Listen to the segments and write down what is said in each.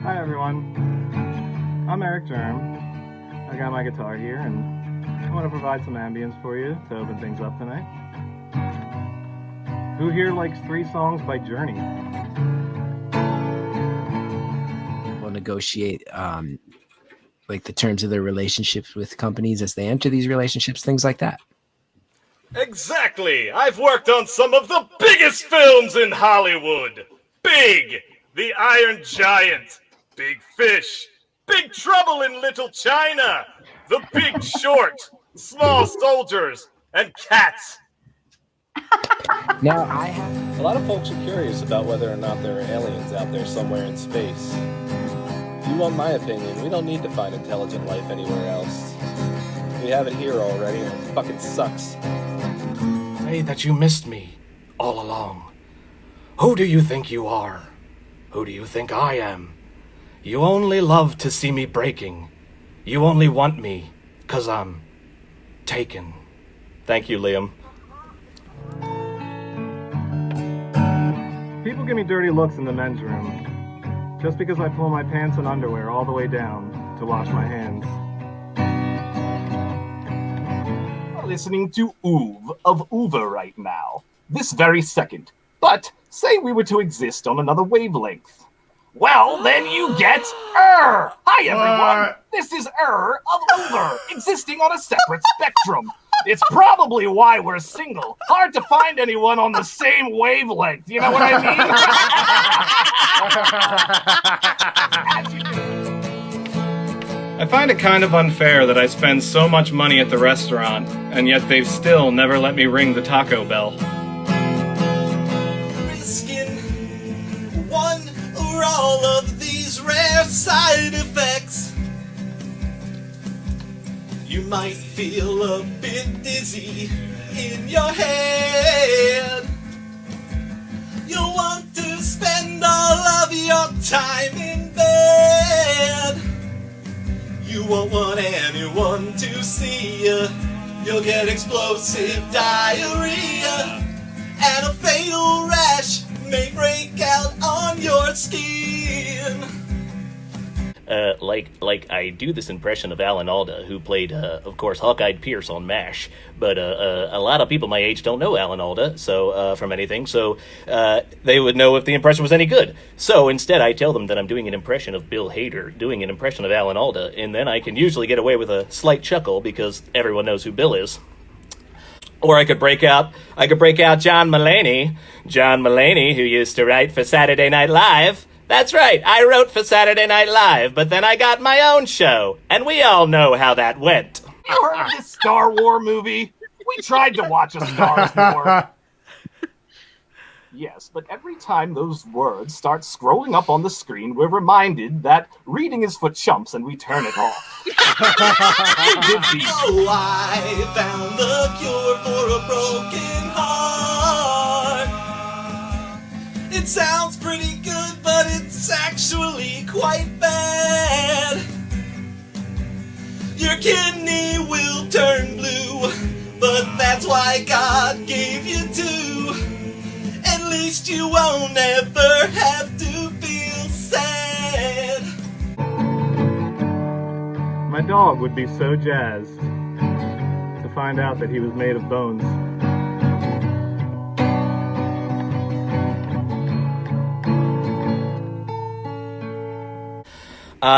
Hi everyone, I'm Erik Germ. I got my guitar here and I want to provide some ambience for you to open things up tonight. Who here likes 3 songs by Journey? Will negotiate like the terms of their relationships with companies as they enter these relationships, things like that. Exactly! I've worked on some of the biggest films in Hollywood! Big! The Iron Giant! Big Fish! Big Trouble in Little China! The Big Short! Small Soldiers! And Cats! Now, I have... A lot of folks are curious about whether or not there are aliens out there somewhere in space. If you want my opinion, we don't need to find intelligent life anywhere else. We have it here already, and it fucking sucks. Say that you missed me all along. Who do you think you are? Who do you think I am? You only love to see me breaking. You only want me 'cause I'm taken. Thank you, Liam. People give me dirty looks in the men's room just because I pull my pants and underwear all the way down to wash my hands. Listening to Oov of Uva right now, this very second. But say we were to exist on another wavelength. Well, then you get Hi everyone, this is of Uva, existing on a separate spectrum. It's probably why we're single. Hard to find anyone on the same wavelength, you know what I mean? I find it kind of unfair that I spend so much money at the restaurant, and yet they've still never let me ring the Taco Bell. Risking one or all of these rare side effects. You might feel a bit dizzy in your head. You'll want to spend all of your time in bed. You won't want anyone to see you. You'll get explosive diarrhea, and a fatal rash may break out on your skin. Like I do this impression of Alan Alda, who played, of course, Hawkeye Pierce on MASH. But a lot of people my age don't know Alan Alda, from anything, so they would know if the impression was any good. So instead, I tell them that I'm doing an impression of Bill Hader, doing an impression of Alan Alda, and then I can usually get away with a slight chuckle because everyone knows who Bill is. Or I could break out John Mulaney, who used to write for Saturday Night Live. That's right, I wrote for Saturday Night Live, but then I got my own show, and we all know how that went. You heard of this Star Wars movie? We tried to watch a Star Wars. Yes, but every time those words start scrolling up on the screen, we're reminded that reading is for chumps and we turn it off. Oh, I found the cure for a broken heart. It sounds pretty good, but it's actually quite bad. Your kidney will turn blue, but that's why God gave you 2. At least you won't ever have to feel sad. My dog would be so jazzed to find out that he was made of bones.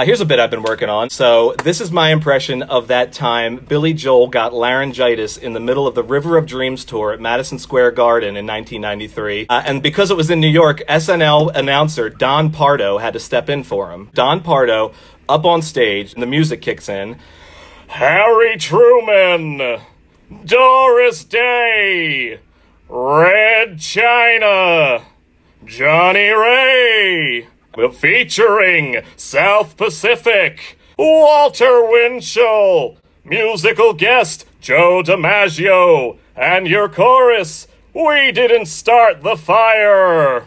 Here's a bit I've been working on. So this is my impression of that time Billy Joel got laryngitis in the middle of the River of Dreams tour at Madison Square Garden in 1993. And because it was in New York, SNL announcer Don Pardo had to step in for him. Don Pardo, up on stage, and the music kicks in. Harry Truman, Doris Day, Red China, Johnny Ray. Featuring South Pacific, Walter Winchell, musical guest Joe DiMaggio, and your chorus, We Didn't Start the Fire.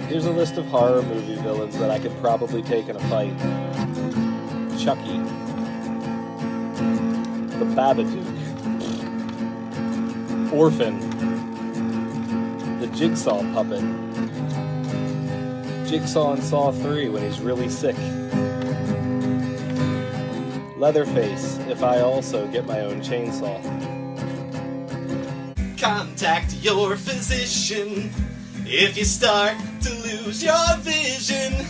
Here's a list of horror movie villains that I could probably take in a fight. Chucky, the Babadook, Orphan, the Jigsaw Puppet, Jigsaw in Saw 3 when he's really sick. Leatherface if I also get my own chainsaw. Contact your physician if you start to lose your vision.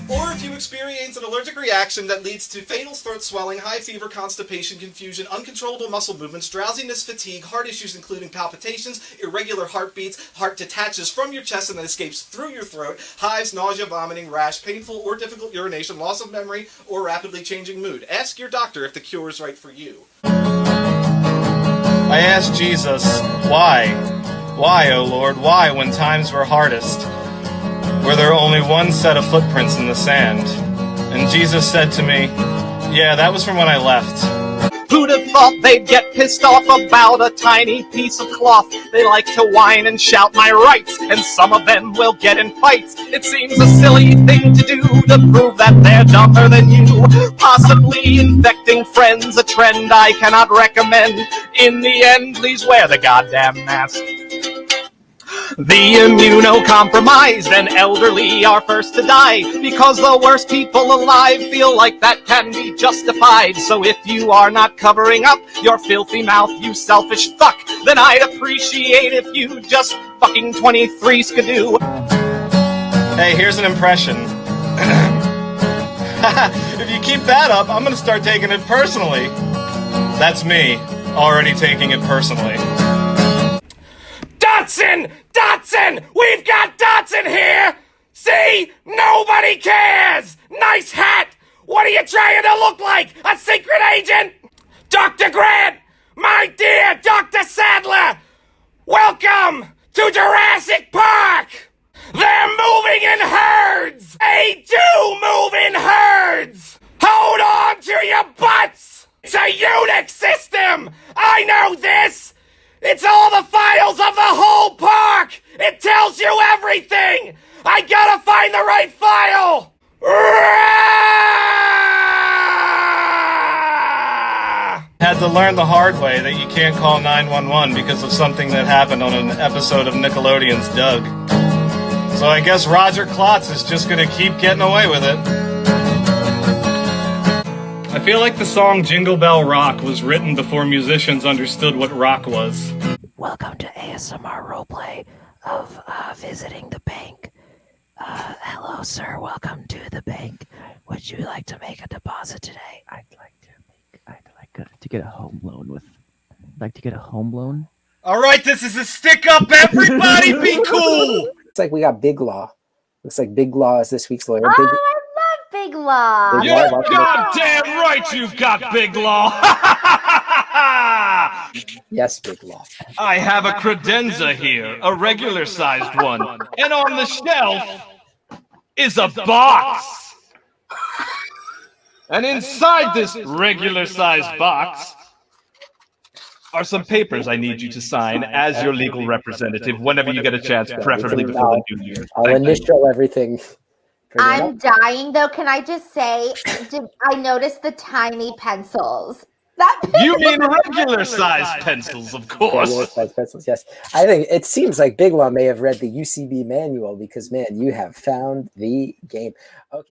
Or if you experience an allergic reaction that leads to fatal throat swelling, high fever, constipation, confusion, uncontrollable muscle movements, drowsiness, fatigue, heart issues including palpitations, irregular heartbeats, heart detaches from your chest and then escapes through your throat, hives, nausea, vomiting, rash, painful or difficult urination, loss of memory, or rapidly changing mood. Ask your doctor if the cure is right for you. I asked Jesus, why? Why, O Lord, why when times were hardest? Were there only one set of footprints in the sand? And Jesus said to me, yeah, that was from when I left. Who'd have thought they'd get pissed off about a tiny piece of cloth? They like to whine and shout my rights, and some of them will get in fights. It seems a silly thing to do to prove that they're dumber than you. Possibly infecting friends, a trend I cannot recommend. In the end, please wear the goddamn mask. The immunocompromised and elderly are first to die, because the worst people alive feel like that can be justified. So if you are not covering up your filthy mouth, you selfish fuck, then I'd appreciate if you just fucking 23 skidoo. Hey, here's an impression. If you keep that up, I'm gonna start taking it personally. That's me, already taking it personally. Dotson! Dotson! We've got Dotson here! See? Nobody cares! Nice hat! What are you trying to look like? A secret agent? Dr. Grant! My dear Dr. Sadler! Welcome to Jurassic Park! They're moving in herds! They do move in herds! Hold on to your butts! It's a eunuch system! I know this! It's all the files of the whole park! It tells you everything! I gotta find the right file! Had to learn the hard way that you can't call 911 because of something that happened on an episode of Nickelodeon's Doug. So I guess Roger Klotz is just gonna keep getting away with it. I feel like the song Jingle Bell Rock was written before musicians understood what rock was. Welcome to ASMR roleplay of visiting the bank. Hello, sir. Welcome to the bank. Would you like to make a deposit today? I'd like to get a home loan Alright, this is a stick-up, everybody be cool! Looks like we got Big Law. Looks like Big Law is this week's lawyer. Oh, I love Big Law. Big You're Law, goddamn right you've got Big Law! Yes, Big Law. I have a credenza here, a regular-sized one, and on the shelf is a box! And inside this regular-sized box are some papers I need you to sign as your legal representative whenever you get a chance, preferably before the new year. I'll initial everything. I'm dying, though. Can I just say, I noticed the tiny pencils. You mean regular-sized pencils, of course. Regular-sized pencils, yes. I think it seems like Big Law may have read the UCB manual because, man, you have found the game. Okay.